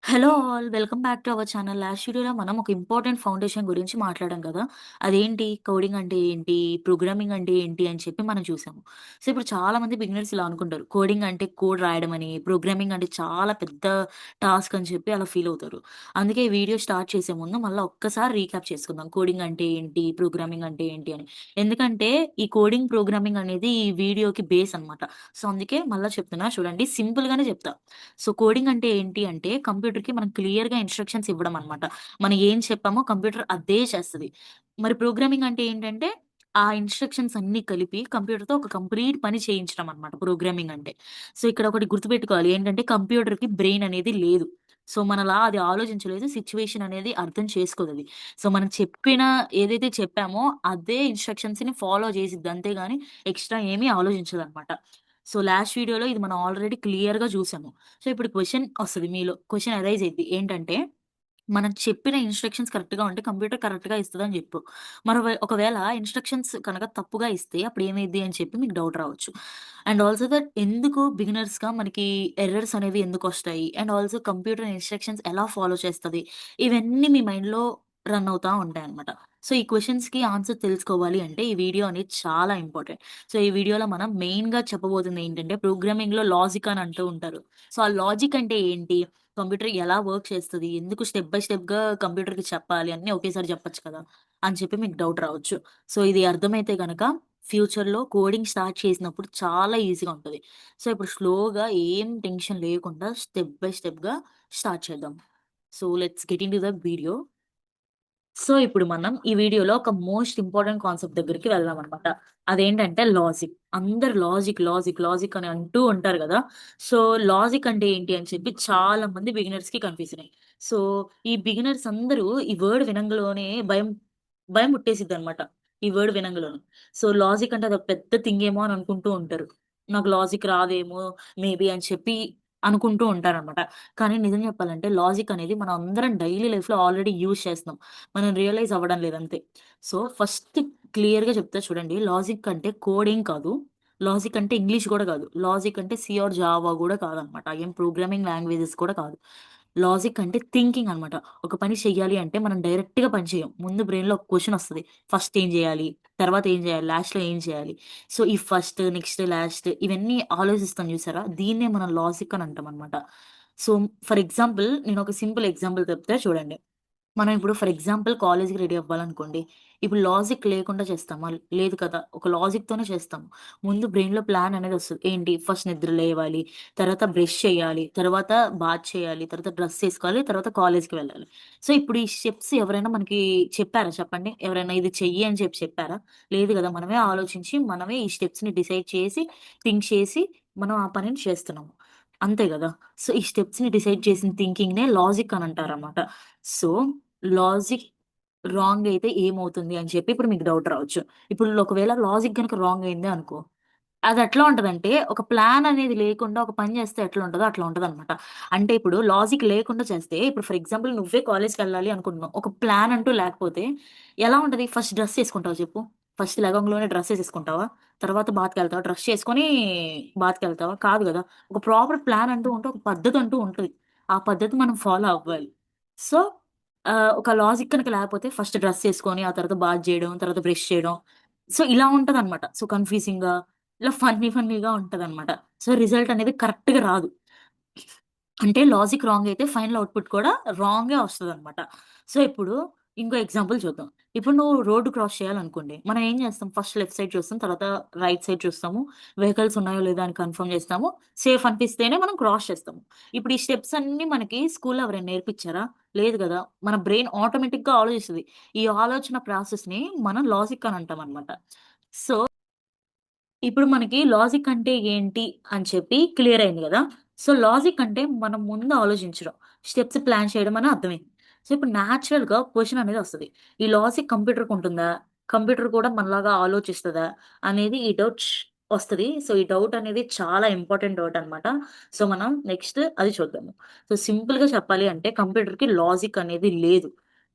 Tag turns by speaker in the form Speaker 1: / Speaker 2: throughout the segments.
Speaker 1: Hello all. Welcome back to our channel. Last వీడియోలో మనం ఒక ఇంపార్టెంట్ ఫౌండేషన్ గురించి మాట్లాడాం కదా! అదేంటి కోడింగ్ అంటే ఏంటి? ప్రోగ్రామింగ్ అంటే ఏంటి? అని చెప్పి మనం చూసాము. సో, ఇప్పుడు చాలామంది బిగినర్స్ ఇలా అనుకుంటారు. కోడింగ్ అంటే కోడ్ రాయడం అని, ప్రోగ్రామింగ్ అంటే చాలా పెద్ద టాస్క్ అని చెప్పి అలా ఫీల్ అవుతారు. అందుకే ఈ వీడియో స్టార్ట్ చేసే ముందు మళ్ళా ఒక్కసారి రీక్యాప్ చేసుకుందాం. కోడింగ్ అంటే ఏంటి? ప్రోగ్రామింగ్ అంటే ఏంటి అని. ఎందుకంటే ఈ కోడింగ్, ప్రోగ్రామింగ్ అనేది ఈ వీడియోకి బేస్ అన్నమాట. సో, అందుకే మళ్ళా చెప్తున్నా చూడండి. సింపుల్‌గానే చెప్తా. సో, కోడింగ్ అంటే ఏంటి అంటే కంప్యూటర్‌కి మనం క్లియర్‌గా ఇన్‌స్ట్రక్షన్స్ ఇవ్వడం అన్నమాట. మనం ఏం చెప్పామో కంప్యూటర్ అదే చేస్తది. మరి ప్రోగ్రామింగ్ అంటే ఏంటంటే ఆ ఇన్‌స్ట్రక్షన్స్ అన్నీ కలిపి కంప్యూటర్‌తో ఒక కంప్లీట్ పని చేయించడం అన్నమాట ప్రోగ్రామింగ్ అంటే. సో, ఇక్కడ ఒకటి గుర్తుపెట్టుకోవాలి ఏంటంటే కంప్యూటర్‌కి బ్రెయిన్ అనేది లేదు. సో, మనలా అది ఆలోచించలేదు. సిట్యుయేషన్ అనేది అర్థం చేసుకోదది. సో, మనం చెప్పిన ఏదైతే చెప్పామో అదే ఇన్‌స్ట్రక్షన్స్‌ని ఫాలో చేసిద్ది. అంతేగాని ఎక్స్‌ట్రా ఏమీ ఆలోచించదన్నమాట. సో, లాస్ట్ వీడియోలో ఇది మనం ఆల్రెడీ క్లియర్‌గా చూసాము. సో, ఇప్పుడు క్వెషన్ ఒస్తది మీలో. క్వెషన్ అరైజ్ అయిద్ది. ఏంటంటే, మనం చెప్పిన ఇన్‌స్ట్రక్షన్స్ కరెక్ట్‌గా ఉంటే కంప్యూటర్ కరెక్ట్‌గా ఇస్తదని జెప్పు. ఒకవేళ ఇన్‌స్ట్రక్షన్స్ కనుక తప్పుగా ఇస్తే అప్పుడేమైద్ది అని చెప్పి మీకు డౌట్ రావచ్చు. అండ్ ఆల్సో దట్ ఎందుకు బిగినర్స్‌గా మనకి ఎర్రర్స్ అనేవి ఎందుకొస్తాయి? అండ్ ఆల్సో కంప్యూటర్ ఇన్‌స్ట్రక్షన్స్ ఎలా ఫాలో చేస్తది? ఇవన్నీ మీ మైండ్‌లో రన్ అవుతా ఉంటాయన్నమాట. సో, ఈ క్వెషన్స్‌కి ఆన్సర్ తెలుసుకోవాలి అంటే ఈ వీడియో అనేది చాలా ఇంపార్టెంట్. సో, ఈ వీడియోలో మనం మెయిన్‌గా చెప్పబోతుంది ఏంటంటే ప్రోగ్రామింగ్‌లో లాజిక్ అని అంటూ ఉంటారు. సో, ఆ లాజిక్ అంటే ఏంటి? కంప్యూటర్ ఎలా వర్క్ చేస్తది? ఎందుకు స్టెప్ బై స్టెప్‌గా కంప్యూటర్‌కి చెప్పాలి? అన్నీ ఒకేసారి చెప్పొచ్చు కదా! అని చెప్పి మీకు డౌట్ రావచ్చు. సో, ఇది అర్థమైతే గనక ఫ్యూచర్‌లో కోడింగ్ స్టార్ట్ చేసినప్పుడు చాలా ఈజీగా ఉంటది. సో, ఇప్పుడు స్లోగా ఏం టెన్షన్ లేకుండా స్టెప్ బై స్టెప్‌గా స్టార్ట్ చేద్దాం. So, let's get into the video. So, ఇప్పుడు మనం ఈ వీడియోలో ఒక మోస్ట్ ఇంపార్టెంట్ కాన్సెప్ట్ దగ్గరికి వెళ్దామనమాట. అదేంటంటే లాజిక్. అందరూ లాజిక్ అని అంటూ ఉంటారు గదా! సో, లాజిక్ అంటే ఏంటి అని చెప్పి చాలా మంది బిగినర్స్‌కి కన్‌ఫ్యూజనే. సో, ఈ బిగినర్స్ అందరూ ఈ వర్డ్ వినంగలోనే భయం పుట్టేసిద్దనమాట. ఈ వర్డ్ వినంగలోనే. సో, లాజిక్ అంటే అదొక పెద్ద థింగ్ ఏమో అని అనుకుంటూ ఉంటారు. నాకు లాజిక్ రాదేమో మేబీ అని చెప్పి అనుకుంటూ ఉంటారనమాట. కానీ నిజం చెప్పాలంటే లాజిక్ అనేది మనం అందరం డైలీ లైఫ్‌లో ఆల్రెడీ యూజ్ చేస్తున్నాం. మనం రియలైజ్ అవ్వడం లేదంతే. సో, ఫస్ట్ క్లియర్‌గా చెప్తా చూడండి. లాజిక్ అంటే కోడింగ్ కాదు. లాజిక్ అంటే ఇంగ్లీష్ గూడా గాదు. లాజిక్ అంటే సి ఆర్ జావా గూడా కాదనమాట. ఏం ప్రోగ్రామింగ్ లాంగ్వేజెస్ కూడా కాదు. లాజిక్ అంటే థింకింగ్ అనమాట. ఒక పని చెయ్యాలి అంటే మనం డైరెక్ట్‌గా పని చేయం. ముందు బ్రెయిన్‌లో ఒక క్వెషన్ ఒస్తది. ఫస్ట్ ఏం జేయాలి? తర్వాత ఏం జేయాలి? లాస్ట్‌లో ఏం చేయాలి? సో, ఈ ఫస్ట్, నెక్స్ట్, లాస్ట్ ఇవన్నీ ఆలోచిస్తాం జూసారా? దీన్నే మనం లాజిక్ అని అంటామనమాట. సో, ఫర్ ఎగ్జాంపుల్ నేనొక సింపుల్ ఎగ్జాంపుల్ చెప్తా చూడండి. మనం ఇప్పుడు ఫర్ ఎగ్జాంపుల్ కాలేజ్‌కి రెడీ అవ్వాలనుకోండి. ఇప్పుడు లాజిక్ లేకుండా చేస్తామా? లేదు కదా! ఒక లాజిక్‌తోనే చేస్తాము. ముందు బ్రెయిన్‌లో ప్లాన్ అనేదొస్తది. ఏంటి? ఫస్ట్ నిద్ర లేవాలి, తర్వాత బ్రష్ చేయాలి, తర్వాత బాత్ చేయాలి, తర్వాత డ్రెస్ ఏసుకోవాలి, తర్వాత కాలేజ్‌కి వెళ్ళాలి. సో, ఇప్పుడు ఈ స్టెప్స్ ఎవరైనా మనకి చెప్పారా చెప్పండి? ఎవరైనా ఇది చెయ్యి అని చెప్పి చెప్పారా? లేదు గదా! మనమే ఆలోచించి, మనమే ఈ స్టెప్స్‌ని డిసైడ్ చేసి, థింక్ చేసి, మనం ఆ పనిని చేస్తున్నాము. అంతే గదా! సో, ఈ స్టెప్స్‌ని డిసైడ్ చేసిన థింకింగ్‌నే లాజిక్ అని అంటారనమాట. సో, లాజిక్ రాంగ్ అయితే ఏమవుతుంది అని చెప్పి ఇప్పుడు మీకు డౌట్ రావచ్చు. ఇప్పుడు ఒకవేళ లాజిక్ గనుక రాంగ్ అయిందే అనుకో, అదెట్లా ఉంటదంటే, ఒక ప్లాన్ అనేది లేకుండా ఒక పని చేస్తే ఎట్లా ఉంటదో అట్లా ఉంటదనమాట. అంటే ఇప్పుడు లాజిక్ లేకుండా చేస్తే, ఇప్పుడు ఫర్ ఎగ్జాంపుల్ నువ్వే కాలేజ్‌కెళ్ళాలి అనుకుంటున్నావు. ఒక ప్లాన్ అంటూ లేకపోతే ఎలా ఉంటది? ఫస్ట్ డ్రెస్ ఏసుకుంటావా చెప్పు? ఫస్ట్ లెగంగాలోనే డ్రెస్ ఏసేసుకుంటావా? తర్వాత బాత్‌కెళ్తావా? డ్రెస్ చేసుకొని బాత్‌కెళ్తావా? కాదు గదా! ఒక ప్రాపర్ ప్లాన్ అంటూ ఉంటే, ఒక పద్ధతి అంటూ ఉంటది. ఆ పద్ధతి మనం ఫాలో అవ్వాలి. సో, ఒక లాజిక్ గనక లేకపోతే ఫస్ట్ డ్రెస్ ఏసుకొని, ఆ తర్వాత బాత్ జేయడం, తర్వాత బ్రష్ చేయడం. సో, ఇలా ఉంటదనమాట. సో, కన్‌ఫ్యూజింగ్‌గా ఇలా ఫన్నీగా ఉంటదనమాట. సో, రిజల్ట్ అనేది కరెక్ట్‌గా రాదు. అంటే లాజిక్ రాంగ్ అయితే ఫైనల్ ఔట్‌పుట్ కూడా రాంగే వస్తదనమాట. సో, ఇప్పుడు ఇంకో ఎగ్జాంపుల్ చూద్దాం. ఇప్పుడు నువ్వు రోడ్ క్రాస్ చేయాలనుకోండి. మనం ఏం చేస్తాం? ఫస్ట్ లెఫ్ట్ సైడ్ చూస్తాం. తర్వాత రైట్ సైడ్ చూస్తాము. వెహికల్స్ ఉన్నాయో లేదో అని కన్ఫర్మ్ చేస్తాము. సేఫ్ అనిపిస్తేనే మనం క్రాస్ చేస్తాము. ఇప్పుడు ఈ స్టెప్స్ అన్నీ మనకి స్కూల్‌లో ఎవరైనా నేర్పించారా? లేదు గదా! మన బ్రెయిన్ ఆటోమేటిక్‌గా ఆలోచిస్తది. ఈ ఆలోచన ప్రాసెస్‌ని మనం లాజిక్ అని అంటామనమాట. సో ఇప్పుడు మనకి లాజిక్ అంటే ఏంటి అని చెప్పి క్లియర్ అయింది గదా! సో, లాజిక్ అంటే మనం ముందు ఆలోచించడం. స్టెప్స్ ప్లాన్ చేయడం అని అర్థమైంది. సో, ఇప్పుడు న్యాచురల్‌గా క్వెషన్ అనేది వస్తది. ఈ లాజిక్ కంప్యూటర్‌కుంటుందా? కంప్యూటర్ కూడా మనలాగా ఆలోచిస్తదా? అనేది ఈ డౌట్ వస్తది. సో, ఈ డౌట్ అనేది చాలా ఇంపార్టెంట్ డౌట్ అన్నమాట. సో, మనం నెక్స్ట్ అది చూద్దాము. సో, సింపుల్‌గా చెప్పాలి అంటే కంప్యూటర్‌కి లాజిక్ అనేది లేదు.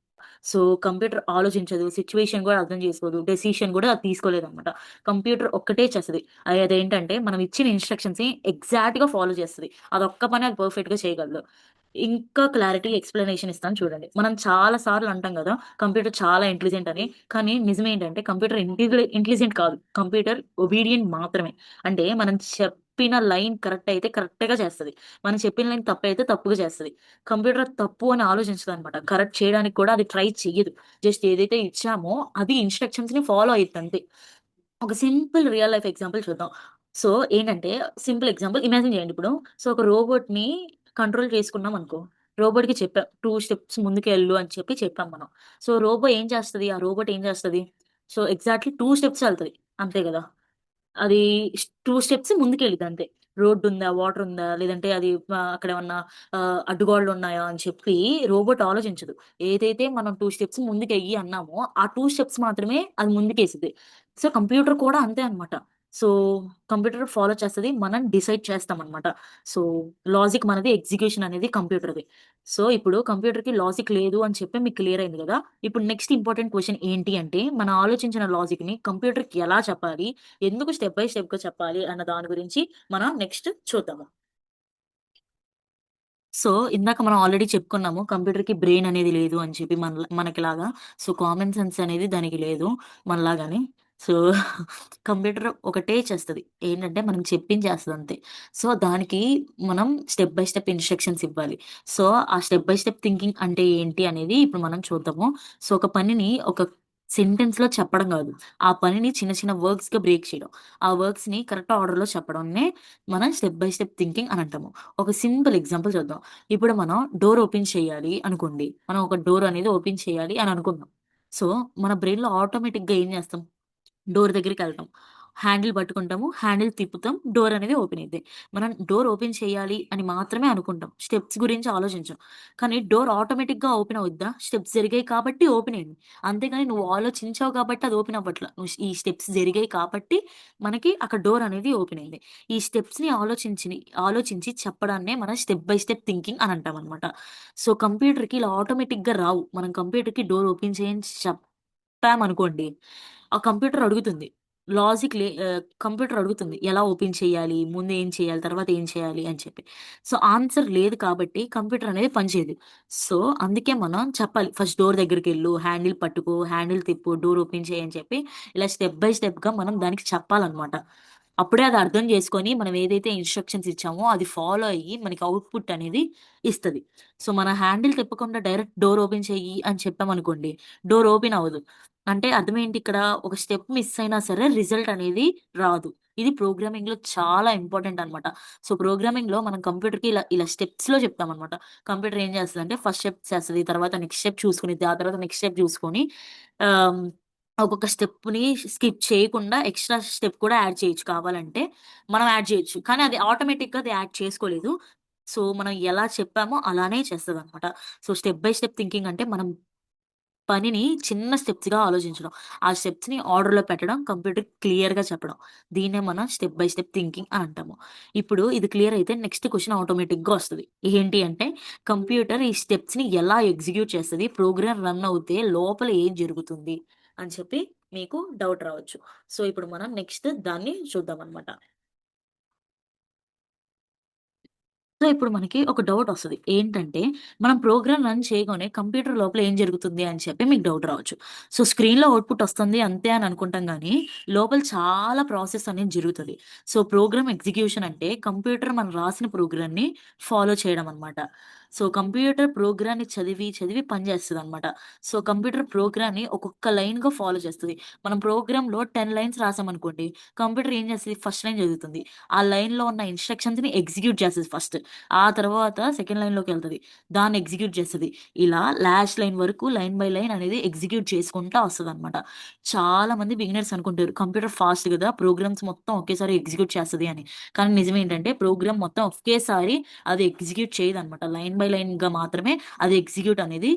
Speaker 1: So, computer ఆలోచించదు. సిట్యుయేషన్ గూడా అర్థం చేసుకోదు. డెసిషన్ గూడా అది తీసుకోలేదనమాట. కంప్యూటర్ ఒక్కటే చేస్తది. అదేంటంటే మనం ఇచ్చిన ఇన్‌స్ట్రక్షన్స్‌ని ఎగ్జాక్ట్‌గా ఫాలో చేస్తది. అదొక్క పని అది పర్ఫెక్ట్‌గా చేయగలదు. ఇంకా క్లారిటీ ఎక్స్‌ప్లనేషన్ ఇస్తాను చూడండి. మనం చాలా సార్లు అంటాం గదా! కంప్యూటర్ చాలా ఇంటెలిజెంట్ అని. కానీ నిజమేంటంటే కంప్యూటర్ ఇంటెలిజెంట్ కాదు. కంప్యూటర్ ఒబీడియంట్ మాత్రమే. అంటే మనం చెప్పిన లైన్ కరెక్ట్ అయితే కరెక్ట్‌గా చేస్తది. మనం చెప్పిన లైన్ తప్పైతే తప్పుగా చేస్తది. కంప్యూటర్ తప్పు అని ఆలోచించదనమాట. కరెక్ట్ చేయడానికి కూడా అది ట్రై చెయ్యదు. జస్ట్ ఏదైతే ఇచ్చామో అది ఇన్‌స్ట్రక్షన్స్‌ని ఫాలో అయిద్దంతే. ఒక సింపుల్ రియల్ లైఫ్ ఎగ్జాంపుల్ చూద్దాం. సో, ఏంటంటే సింపుల్ ఎగ్జాంపుల్ ఇమాజిన్ చేయండి ఇప్పుడు. సో, ఒక రోబోట్‌ని కంట్రోల్ చేసుకున్నాం అనుకో. రోబోట్‌కి చెప్పాం 2 స్టెప్స్ ముందుకెళ్ళు అని చెప్పాం మనం. సో, ఏం చేస్తది? ఆ రోబోట్ ఏం చేస్తది? సో, ఎగ్జాక్ట్‌లీ 2 స్టెప్స్ ఎళ్తది. అంతే గదా! అది 2 స్టెప్స్ ముందుకెళ్ళిద్దంతే. రోడ్డుందా? వాటరుందా? లేదంటే అది అక్కడేమన్నా అడ్డుగోడలున్నాయా? అని చెప్పి రోబోట్ ఆలోచించదు. ఏదైతే మనం 2 స్టెప్స్ ముందుకెయ్యి అన్నామో, ఆ 2 స్టెప్స్ మాత్రమే అది ముందుకేసిద్ది. సో, కంప్యూటర్ కూడా అంతే అనమాట. సో, కంప్యూటర్ ఫాలో చేస్తది. మనం డిసైడ్ చేస్తామనమాట. సో, లాజిక్ మనది, ఎగ్జిక్యూషన్ అనేది కంప్యూటర్‌ది. సో, ఇప్పుడు కంప్యూటర్‌కి లాజిక్ లేదు అని చెప్పి మీకు క్లియర్ అయింది గదా! ఇప్పుడు నెక్స్ట్ ఇంపార్టెంట్ క్వెషన్ ఏంటి అంటే, మనం ఆలోచించిన లాజిక్‌ని కంప్యూటర్‌కి ఎలా చెప్పాలి? ఎందుకు స్టెప్ బై స్టెప్‌గా చెప్పాలి అన్న దాని గురించి మనం నెక్స్ట్ చూద్దాము. సో, ఇందాక మనం ఆల్రెడీ చెప్పుకున్నాము. కంప్యూటర్‌కి బ్రెయిన్ అనేది లేదు అని చెప్పి మనకిలాగా. సో, కామన్ సెన్స్ అనేది దానికి లేదు మనలాగానే. సో, కంప్యూటర్ ఒకటే చేస్తది. ఏంటంటే మనం చెప్పింది చేస్తదంతే. సో, దానికి మనం స్టెప్ బై స్టెప్ ఇన్‌స్ట్రక్షన్స్ ఇవ్వాలి. సో, ఆ స్టెప్ బై స్టెప్ థింకింగ్ అంటే ఏంటి అనేది ఇప్పుడు మనం చూద్దాము. సో, ఒక పనిని ఒక సెంటెన్స్‌లో చెప్పడం గాదు. ఆ పనిని చిన్న చిన్న వర్క్స్‌గా బ్రేక్ చేయడం. ఆ వర్క్స్‌ని కరెక్ట్ ఆర్డర్‌లో చెప్పడంనే మనం స్టెప్ బై స్టెప్ థింకింగ్ అని అంటాము. ఒక సింపుల్ ఎగ్జాంపుల్ చూద్దాం. ఇప్పుడు మనం డోర్ ఓపెన్ చేయాలి అనుకోండి. మనం ఒక డోర్ అనేది ఓపెన్ చేయాలి అని అనుకున్నాం. సో, మన బ్రెయిన్‌లో ఆటోమేటిక్‌గా ఏం చేస్తాం? డోర్ దగ్గరికెళ్తాం. హ్యాండిల్ పట్టుకుంటాము. హ్యాండిల్ తిప్పుతాం. డోర్ అనేది ఓపెన్ అయిద్ది. మనం డోర్ ఓపెన్ చేయాలి అని మాత్రమే అనుకుంటాం. స్టెప్స్ గురించి ఆలోచించం. కానీ డోర్ ఆటోమేటిక్‌గా ఓపెన్ అవుద్దా? స్టెప్స్ జరిగాయి కాబట్టి ఓపెన్ అయింది. అంతేగాని నువ్వు ఆలోచించావు కాబట్టి అది ఓపెన్ అవ్వట్ల. ఈ స్టెప్స్ జరిగాయి కాబట్టి మనకి అక్కడ డోర్ అనేది ఓపెన్ అయింది. ఈ స్టెప్స్‌ని ఆలోచించి చెప్పడాన్నే మనం స్టెప్ బై స్టెప్ థింకింగ్ అని అంటామనమాట. సో, కంప్యూటర్‌కి ఇలా ఆటోమేటిక్‌గా రావు. మనం కంప్యూటర్‌కి డోర్ ఓపెన్ చేయని చెప్పామనుకోండి, ఆ కంప్యూటర్ అడుగుతుంది. కంప్యూటర్ అడుగుతుంది. ఎలా ఓపెన్ చేయాలి? ముందు ఏం చేయాలి? తర్వాత ఏం చేయాలి? అని చెప్పి. సో, ఆన్సర్ లేదు కాబట్టి కంప్యూటర్ అనేది పని చేయదు. సో, అందుకే మనం చెప్పాలి. ఫస్ట్ డోర్ దగ్గరికెళ్ళు, హ్యాండిల్ పట్టుకో, హ్యాండిల్ తిప్పు, డోర్ ఓపెన్ చెయ్యి అని చెప్పి ఇలా స్టెప్ బై స్టెప్‌గా మనం దానికి చెప్పాలనమాట. అప్పుడే అది అర్థం చేసుకొని మనం ఏదైతే ఇన్‌స్ట్రక్షన్స్ ఇచ్చామో అది ఫాలో అయ్యి మనకి ఔట్‌పుట్ అనేది ఇస్తది. సో, మన హ్యాండిల్ తిప్పకుండా డైరెక్ట్ డోర్ ఓపెన్ చెయ్యి అని చెప్పామనుకోండి, డోర్ ఓపెన్ అవ్వదు. అంటే అర్థమేంటి ఇక్కడ? ఒక స్టెప్ మిస్ అయినా సరే రిజల్ట్ అనేది రాదు. ఇది ప్రోగ్రామింగ్‌లో చాలా ఇంపార్టెంట్ అనమాట. సో, ప్రోగ్రామింగ్‌లో మనం కంప్యూటర్‌కి ఇలా స్టెప్స్‌లో చెప్తామనమాట. కంప్యూటర్ ఏం చేస్తదంటే ఫస్ట్ స్టెప్ చేస్తది. తర్వాత నెక్స్ట్ స్టెప్ చూసుకునిద్ది. ఆ తర్వాత నెక్స్ట్ స్టెప్ చూసుకొని ఆహ్, ఒక్కొక్క స్టెప్‌ని స్కిప్ చేయకుండా ఎక్స్‌ట్రా స్టెప్ కూడా యాడ్ చేయొచ్చు కావాలంటే. మనం యాడ్ చేయొచ్చు. కానీ అది ఆటోమేటిక్‌గా అది యాడ్ చేసుకోలేదు. సో, మనం ఎలా చెప్పామో అలానే చేస్తదనమాట. So, step by step thinking అంటే మనం పనిని చిన్న స్టెప్స్‌గా ఆలోచించడం. ఆ స్టెప్స్‌ని ఆర్డర్‌లో పెట్టడం, కంప్యూటర్‌కి క్లియర్‌గా చెప్పడం. దీన్నే మనం స్టెప్ బై స్టెప్ థింకింగ్ అని అంటాము. ఇప్పుడు ఇది క్లియర్ అయితే నెక్స్ట్ క్వెషన్ ఆటోమేటిక్‌గా వస్తది. ఏంటి అంటే కంప్యూటర్ ఈ స్టెప్స్‌ని ఎలా ఎగ్జిక్యూట్ చేస్తది? ప్రోగ్రామ్ రన్ అవుతే లోపల ఏం జరుగుతుంది? అని చెప్పి మీకు డౌట్ రావచ్చు. సో, ఇప్పుడు మనం నెక్స్ట్ దాన్ని చూద్దామనమాట. సో, ఇప్పుడు మనకి ఒక డౌటొస్తది. ఏంటంటే, మనం ప్రోగ్రామ్ రన్ చేయగానే కంప్యూటర్ లోపల ఏం జరుగుతుంది అని చెప్పి మీకు డౌట్ రావచ్చు. సో, స్క్రీన్‌లో ఔట్‌పుట్ ఒస్తుంది అంతే అని అనుకుంటాం గానీ, లోపల చాలా ప్రాసెస్ అనేది జరుగుతది. సో, ప్రోగ్రామ్ ఎగ్జిక్యూషన్ అంటే కంప్యూటర్ మనం రాసిన ప్రోగ్రామ్‌ని ఫాలో చేయడం అన్నమాట. సో, కంప్యూటర్ ప్రోగ్రామ్‌ని చదివి పని చేస్తదన్నమాట. సో, కంప్యూటర్ ప్రోగ్రామ్‌ని ఒక్కొక్క లైన్‌గా ఫాలో చేస్తది. మనం ప్రోగ్రామ్‌లో 10 లైన్స్ రాసామనుకోండి, కంప్యూటర్ ఏం చేస్తది? ఫస్ట్ లైన్ చదువుతుంది. ఆ లైన్‌లో ఉన్న ఇన్‌స్ట్రక్షన్స్‌ని ఎగ్జిక్యూట్ చేస్తది ఫస్ట్. ఆ తర్వాత సెకండ్ లైన్‌లోకెళ్తది. దాన్ని ఎగ్జిక్యూట్ చేస్తది. ఇలా లాస్ట్ లైన్ వరకు లైన్ బై లైన్ అనేది ఎగ్జిక్యూట్ చేసుకుంటా వస్తదనమాట. చాలా మంది బిగినర్స్ అనుకుంటారు కంప్యూటర్ ఫాస్ట్ గదా! ప్రోగ్రామ్స్ మొత్తం ఒకేసారి ఎగ్జిక్యూట్ చేస్తది అని. కానీ నిజమేంటంటే ప్రోగ్రామ్ మొత్తం ఒకేసారి అది ఎగ్జిక్యూట్ చేయదనమాట. లైన్ బై లైన్‌గా మాత్రమే అది ఎగ్జిక్యూట్ అనేది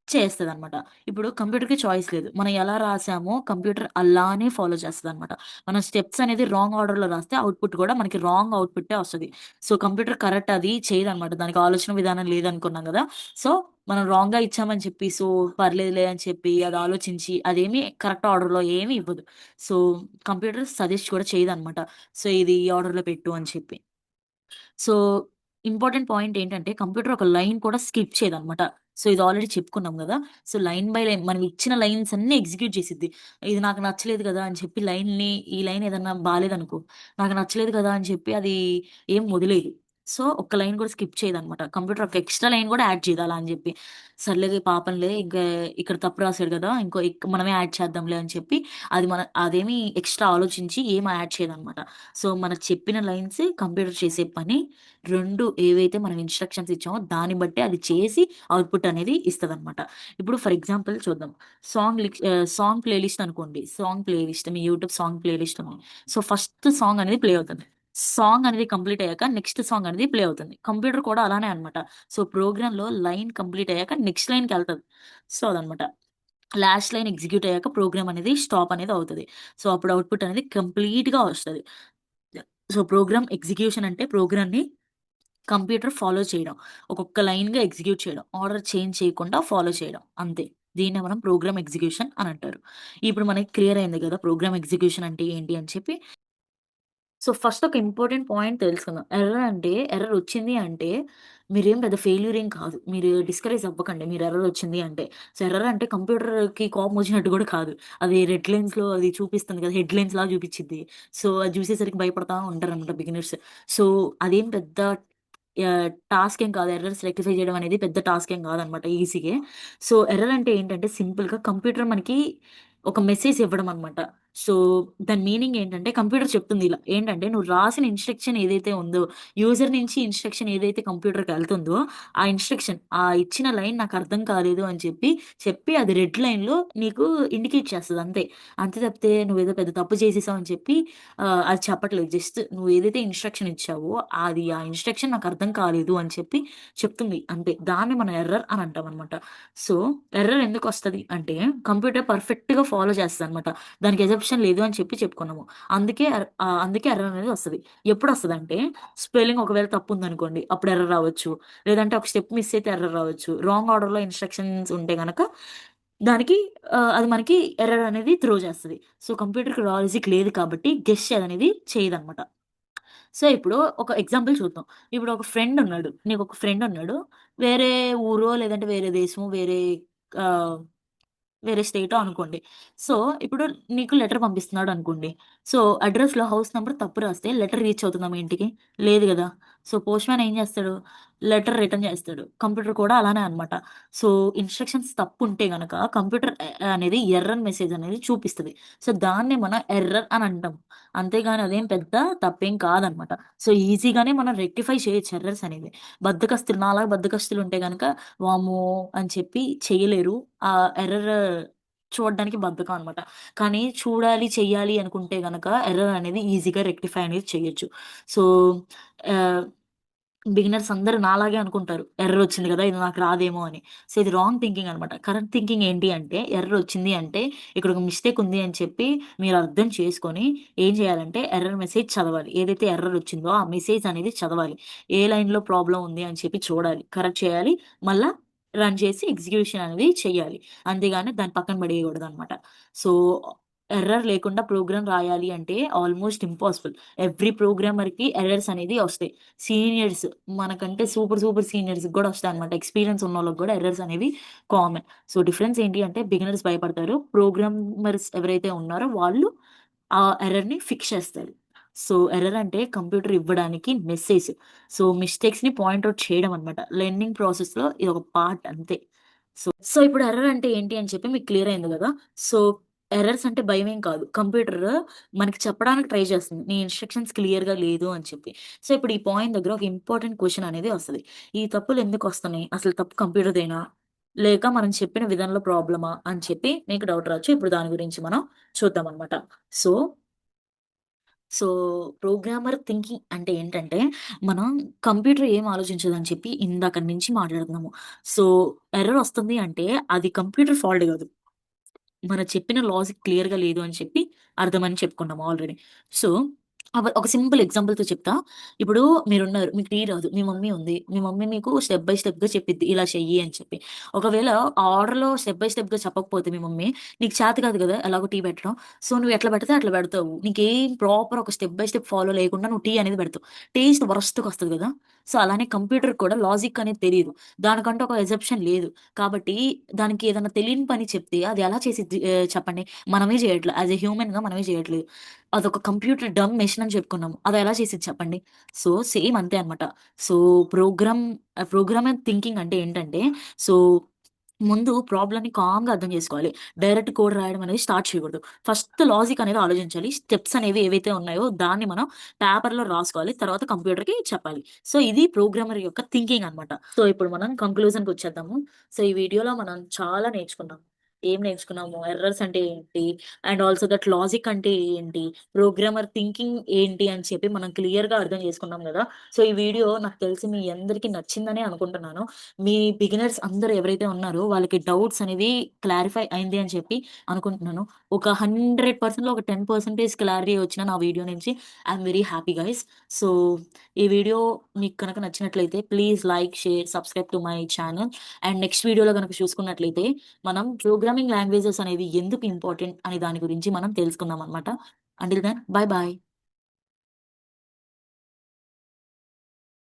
Speaker 1: చేస్తదనమాట. ఇప్పుడు కంప్యూటర్‌కి చాయిస్ లేదు. మనం ఎలా రాసామో కంప్యూటర్ అలానే ఫాలో చేస్తదనమాట. మనం స్టెప్స్ అనేది రాంగ్ ఆర్డర్‌లో రాస్తే ఔట్‌పుట్ కూడా మనకి రాంగ్ ఔట్‌పుట్టే వస్తది. సో, కంప్యూటర్ కరెక్ట్ అది చేయదనమాట. దానికి ఆలోచన విధానం లేదనుకున్నాం గదా! సో, మనం రాంగ్‌గా ఇచ్చామని చెప్పి, సో, పర్లేదులే అని చెప్పి అది ఆలోచించి అదేమి కరెక్ట్ ఆర్డర్‌లో ఏమి ఇవ్వదు. సో, కంప్యూటర్ సజెస్ట్ కూడా చేయదనమాట. సో, ఇది ఈ ఆర్డర్‌లో పెట్టు అని చెప్పి. సో, ఇంపార్టెంట్ పాయింట్ ఏంటంటే కంప్యూటర్ ఒక లైన్ కూడా స్కిప్ చేయదనమాట. సో, ఇది ఆల్రెడీ చెప్పుకున్నాం గదా! సో, లైన్ బై లైన్ మనం ఇచ్చిన లైన్స్ అన్నీ ఎగ్జిక్యూట్ చేసిద్ది. ఇది నాకు నచ్చలేదు గదా! అని చెప్పి ఈ లైన్ ఏదన్నా బాలేదనుకో, నాకు నచ్చలేదు కదా! అని చెప్పి అది ఏం వదిలేయదు. సో, ఒక్క లైన్ కూడా స్కిప్ చేయదనమాట. కంప్యూటర్ ఒక ఎక్స్‌ట్రా లైన్ కూడా యాడ్ చేయదు అలా అని జెప్పి. సర్లే పాపంలే ఇంకా ఇక్కడ తప్పు రాసాడు గదా! మనమే యాడ్ చేద్దాంలే అని చెప్పి అదేమి ఎక్స్‌ట్రా ఆలోచించి ఏం యాడ్ చేయదనమాట. సో, మనకు చెప్పిన లైన్స్ కంప్యూటర్ చేసే పని 2 ఏవైతే మనం ఇన్‌స్ట్రక్షన్స్ ఇచ్చామో దాన్ని బట్టి అది చేసి అవుట్‌పుట్ అనేది ఇస్తదనమాట. ఇప్పుడు ఫర్ ఎగ్జాంపుల్ చూద్దాం. సాంగ్ ప్లే లిస్ట్ అనుకోండి. సాంగ్ ప్లే లిస్ట్ మీ యూట్యూబ్ సాంగ్ ప్లే లిస్ట్ ఉంది. సో, ఫస్ట్ సాంగ్ అనేది ప్లే అవుతుంది. సాంగ్ అనేది కంప్లీట్ అయ్యాక నెక్స్ట్ సాంగ్ అనేది ప్లే అవుతుంది. కంప్యూటర్ కూడా అలానే అనమాట. సో, ప్రోగ్రామ్‌లో లైన్ కంప్లీట్ అయ్యాక నెక్స్ట్ లైన్‌కెళ్తది. సో, అదనమాట. లాస్ట్ లైన్ ఎగ్జిక్యూట్ అయ్యాక ప్రోగ్రామ్ అనేది స్టాప్ అనేది అవుతది. సో, అప్పుడు అవుట్‌పుట్ అనేది కంప్లీట్‌గా వస్తది. సో, ప్రోగ్రామ్ ఎగ్జిక్యూషన్ అంటే ప్రోగ్రామ్‌ని కంప్యూటర్ ఫాలో చేయడం. ఒక్కొక్క లైన్‌గా ఎగ్జిక్యూట్ చేయడం. ఆర్డర్ చేంజ్ చేయకుండా ఫాలో చేయడం. అంతే. దీన్నే మనం ప్రోగ్రామ్ ఎగ్జిక్యూషన్ అని అంటారు. ఇప్పుడు మనకి క్లియర్ అయింది గదా! ప్రోగ్రామ్ ఎగ్జిక్యూషన్ అంటే ఏంటి అని చెప్పి. సో, ఫస్ట్ ఒక ఇంపార్టెంట్ పాయింట్ తెలుసుకుందాం. ఎర్రర్ వచ్చింది అంటే మీరేం పెద్ద ఫెయిల్యూర్ ఏం కాదు. మీరు డిస్కరేజ్ అవ్వకండి. మీరు ఎర్రర్ వచ్చింది అంటే. సో, ఎర్రర్ అంటే కంప్యూటర్‌కి కోపం వచ్చినట్టు గూడా కాదు. అది రెడ్ లైన్స్‌లో అది చూపిస్తుంది కదా! హెడ్ లైన్స్‌లాగా చూపిచ్చిద్ది. సో, అది చూసేసరికి భయపడతా ఉంటారనమాట బిగినర్స్. సో, అదేం పెద్ద టాస్క్ ఏం కాదు. ఎర్రర్స్ రెక్టిఫై చేయడం అనేది పెద్ద టాస్క్ ఏం కాదనమాట. ఈజీగే. సో, ఎర్రర్ అంటే ఏంటంటే సింపుల్‌గా కంప్యూటర్ మనకి ఒక మెసేజ్ ఇవ్వడం అనమాట. సో, దాని మీనింగ్ ఏంటంటే కంప్యూటర్ చెప్తుంది ఇలా. ఏంటంటే నువ్వు రాసిన ఇన్‌స్ట్రక్షన్ ఏదైతే ఉందో, యూజర్ నుంచి ఇన్‌స్ట్రక్షన్ ఏదైతే కంప్యూటర్‌కెళ్తుందో, ఆ ఇచ్చిన లైన్ నాకర్థం కాలేదు అని చెప్పి అది రెడ్ లైన్‌లో నీకు ఇండికేట్ చేస్తది అంతే. అంతే తప్పితే నువ్వేదో పెద్ద తప్పు చేసేసావు అని చెప్పి అది చెప్పట్లేదు. జస్ట్ నువ్వు ఏదైతే ఇన్‌స్ట్రక్షన్ ఇచ్చావో ఆ ఇన్‌స్ట్రక్షన్ నాకర్థం కాలేదు అని చెప్పి చెప్తుంది అంతే. దాన్ని మనం ఎర్రర్ అని అంటామనమాట. సో, ఎర్రర్ ఎందుకొస్తది అంటే కంప్యూటర్ పర్ఫెక్ట్‌గా ఫాలో చేస్తదనమాట. దానికి ఎజెప్షన్ లేదు అని చెప్పుకున్నాము. అందుకే ఎర్రర్ అనేది వస్తది. ఎప్పుడొస్తదంటే స్పెల్లింగ్ ఒకవేళ తప్పుందనుకోండి అప్పుడు ఎర్రర్ రావచ్చు. లేదంటే ఒక స్టెప్ మిస్ అయితే ఎర్రర్ రావచ్చు. రాంగ్ ఆర్డర్‌లో ఇన్‌స్ట్రక్షన్స్ ఉంటే గనక దానికి అది మనకి ఎర్రర్ అనేది త్రో చేస్తది. సో, కంప్యూటర్‌కి లాజిక్ లేదు కాబట్టి గెస్ అనేది చేయదనమాట. సో, ఇప్పుడు ఒక ఎగ్జాంపుల్ చూద్దాం. ఇప్పుడు ఒక ఫ్రెండ్ ఉన్నాడు. నీకొక ఫ్రెండ్ ఉన్నాడు. వేరే ఊరో లేదంటే వేరే దేశమో ఆహ్ వేరే స్టేటో అనుకోండి. సో, ఇప్పుడు నీకు లెటర్ పంపిస్తున్నాడనుకోండి. సో, అడ్రెస్‌లో హౌస్ నంబర్ తప్పు రాస్తే లెటర్ రీచ్ అవుతుందా మీ ఇంటికి? లేదు గదా! సో, పోస్ట్‌మ్యాన్ ఏం జేస్తాడు? లెటర్ రిటర్న్ జేస్తాడు. కంప్యూటర్ కూడా అలానే అన్నమాట. సో, ఇన్‌స్ట్రక్షన్స్ తప్పుంటే గనక కంప్యూటర్ అనేది ఎర్రర్ మెసేజ్ అనేది చూపిస్తది. సో, దాన్నే మనం ఎర్రర్ అని అంటాం. అంతేగాని అదేం పెద్ద తప్పేం కాదన్నమాట. సో, ఈజీగానే మనం రెక్టిఫై చేయొచ్చు ఎర్రర్స్ అనేవి. నాలాగా బద్ధకస్తులుంటే గనక వామ్మో! అని చెప్పి చేయలేరు. ఆ ఎర్రర్ చూడడానికి బద్ధకం అనమాట. కానీ చెయ్యాలి అనుకుంటే గనక ఎర్రర్ అనేది ఈజీగా రెక్టిఫై అనేది చేయొచ్చు. సో, ఆహ్, బిగినర్స్ అందరూ నాలాగే అనుకుంటారు. ఎర్రర్ వచ్చింది గదా! ఇది నాకు రాదేమో అని. సో, ఇది రాంగ్ థింకింగ్ అనమాట. కరెక్ట్ థింకింగ్ ఏంటి అంటే ఎర్రర్ వచ్చింది అంటే ఇక్కడ ఒక మిస్టేక్ ఉంది అని చెప్పి మీరు అర్థం చేసుకొని ఏం చేయాలంటే ఎర్రర్ మెసేజ్ చదవాలి. ఏదైతే ఎర్రర్ వచ్చిందో ఆ మెసేజ్ అనేది చదవాలి. ఏ లైన్‌లో ప్రాబ్లమ్ ఉంది అని చెప్పి చూడాలి. కరెక్ట్ చేయాలి. మళ్ళా రన్ చేసి ఎగ్జిక్యూషన్ అనేది చేయాలి. అంతేగాని దాన్ని పక్కన పడేయకూడదనమాట. సో, ఎర్రర్ లేకుండా ప్రోగ్రామ్ రాయాలి అంటే ఆల్‌మోస్ట్ ఇంపాసిబుల్. ఎవ్రి ప్రోగ్రామర్‌కి ఎర్రర్స్ అనేది వస్తాయి. సీనియర్స్ మనకంటే సూపర్ సీనియర్స్‌కి గూడా వస్తాయన్నమాట. ఎక్స్‌పీరియన్స్ ఉన్నోళ్ళకి గూడా ఎర్రర్స్ అనేవి కామన్. సో, డిఫరెన్స్ ఏంటి అంటే బిగినర్స్ భయపడతారు. ప్రోగ్రామర్స్ ఎవరైతే ఉన్నారో వాళ్ళు ఆ ఎర్రర్‌ని ఫిక్స్ చేస్తారు. సో, ఎర్రర్ అంటే కంప్యూటర్ ఇవ్వడానికి మెసేజ్. సో, మిస్టేక్స్‌ని పాయింట్ ఔట్ చేయడం అన్నమాట. లెర్నింగ్ ప్రాసెస్‌లో ఇదొక పార్ట్ అంతే. సో, ఇప్పుడు ఎర్రర్ అంటే ఏంటి అని చెప్పి మీకు క్లియర్ అయింది గదా! సో, ఎర్రర్స్ అంటే భయమేం కాదు. కంప్యూటర్ మనకి చెప్పడానికి ట్రై చేస్తుంది. నీ ఇన్‌స్ట్రక్షన్స్ క్లియర్‌గా లేదు అని చెప్పి. సో, ఇప్పుడు ఈ పాయింట్ దగ్గర ఒక ఇంపార్టెంట్ క్వెషన్ అనేది వస్తది. ఈ తప్పులు ఎందుకొస్తున్నాయి? అసలు తప్పు కంప్యూటర్‌దేనా? లేక మనం చెప్పిన విధానంలో ప్రాబ్లమా? అని చెప్పి మీకు డౌట్ రావచ్చు. ఇప్పుడు దాని గురించి మనం చూద్దామనమాట. సో సో, ప్రోగ్రామర్ థింకింగ్ అంటే ఏంటంటే, మనం కంప్యూటర్ ఏం ఆలోచించదని చెప్పి ఇందాకడ నుంచి మాట్లాడుతున్నాము. సో, ఎర్రర్ వస్తుంది అంటే అది కంప్యూటర్ ఫాల్ట్ గాదు. మనం చెప్పిన లాజిక్ క్లియర్‌గా లేదు అని చెప్పి అర్థమని చెప్పుకున్నాం ఆల్రెడీ. సో, ఒక సింపుల్ ఎగ్జాంపుల్‌తో చెప్తా. ఇప్పుడు మీరున్నారు. మీకు టీ రాదు. మీ మమ్మీ ఉంది. మీ మమ్మీ మీకు స్టెప్ బై స్టెప్‌గా చెప్పిద్ది. ఇలా చెయ్యి అని చెప్పి. ఒకవేళ ఆ ఆర్డర్‌లో స్టెప్ బై స్టెప్‌గా చెప్పకపోతే మీ మమ్మీ, నీకు చేత కాదు గదా! ఎలాగో టీ పెట్టడం. సో, నువ్వు ఎట్లా పెడితే అట్లా పెడతావు. నీకేం ప్రాపర్ ఒక స్టెప్ బై స్టెప్ ఫాలో లేకుండా నువ్వు టీ అనేది పెడతావు. టేస్ట్ వరస్ట్‌గొస్తది గదా! సో, అలానే కంప్యూటర్‌కి కూడా లాజిక్ అనేది తెలీదు. దానికంటూ ఒక ఎజెప్షన్ లేదు. కాబట్టి దానికి ఏదైనా తెలియని పని చెప్తే అది ఎలా చేసిద్ది చెప్పండి? మనమే జేయట్ల. యాస్ ఎ హ్యూమన్‌గా మనమే జేయట్లేదు. అదొక కంప్యూటర్ డమ్ మెషిన్ అని చెప్పుకున్నాము. అదెలా చేసిద్ది చెప్పండి? సో, సేమ్ అంతే అన్నమాట. సో, ప్రోగ్రామర్ థింకింగ్ అంటే ఏంటంటే, సో, ముందు ప్రాబ్లమ్‌ని కామ్‌గా అర్థం చేసుకోవాలి. డైరెక్ట్ కోడ్ రాయడం అనేది స్టార్ట్ చేయకూడదు. ఫస్ట్ లాజిక్ అనేది ఆలోచించాలి. స్టెప్స్ అనేవి ఏవైతే ఉన్నాయో దాన్ని మనం పేపర్‌లో రాసుకోవాలి. తర్వాత కంప్యూటర్‌కి చెప్పాలి. సో, ఇది ప్రోగ్రామర్ యొక్క థింకింగ్ అన్నమాట. సో, ఇప్పుడు మనం కంక్లూజన్‌కొచ్చేద్దాము. సో, ఈ వీడియోలో మనం చాలా నేర్చుకున్నాం. ఏం నేర్చుకున్నాము? ఎర్రర్స్ అంటే ఏంటి? అండ్ ఆల్సో దట్ లాజిక్ అంటే ఏంటి? ప్రోగ్రామర్ థింకింగ్ ఏంటి అని చెప్పి మనం క్లియర్‌గా అర్థం చేసుకున్నాం గదా! సో, ఈ వీడియో నాకు తెలిసి మీ అందరికి నచ్చిందనే అనుకుంటున్నాను. మీ బిగినర్స్ అందరూ ఎవరైతే ఉన్నారో వాళ్ళకి డౌట్స్ అనేవి క్లారిఫై అయింది అని చెప్పి అనుకుంటున్నాను. ఒక 100%లో ఒక 10% క్లారిటీ వచ్చిన నా వీడియో నుంచి I'm very happy guys. So, ఈ వీడియో మీకు గనక నచ్చినట్లయితే please like, share, subscribe to my channel. And next వీడియోలో గనక చూసుకున్నట్లయితే మనం ప్రోగ్రామింగ్ లాంగ్వేజెస్ అనేవి ఎందుకు ఇంపార్టెంట్ అనే దాని గురించి మనం తెలుసుకుందాం అన్నమాట. Until then bye by.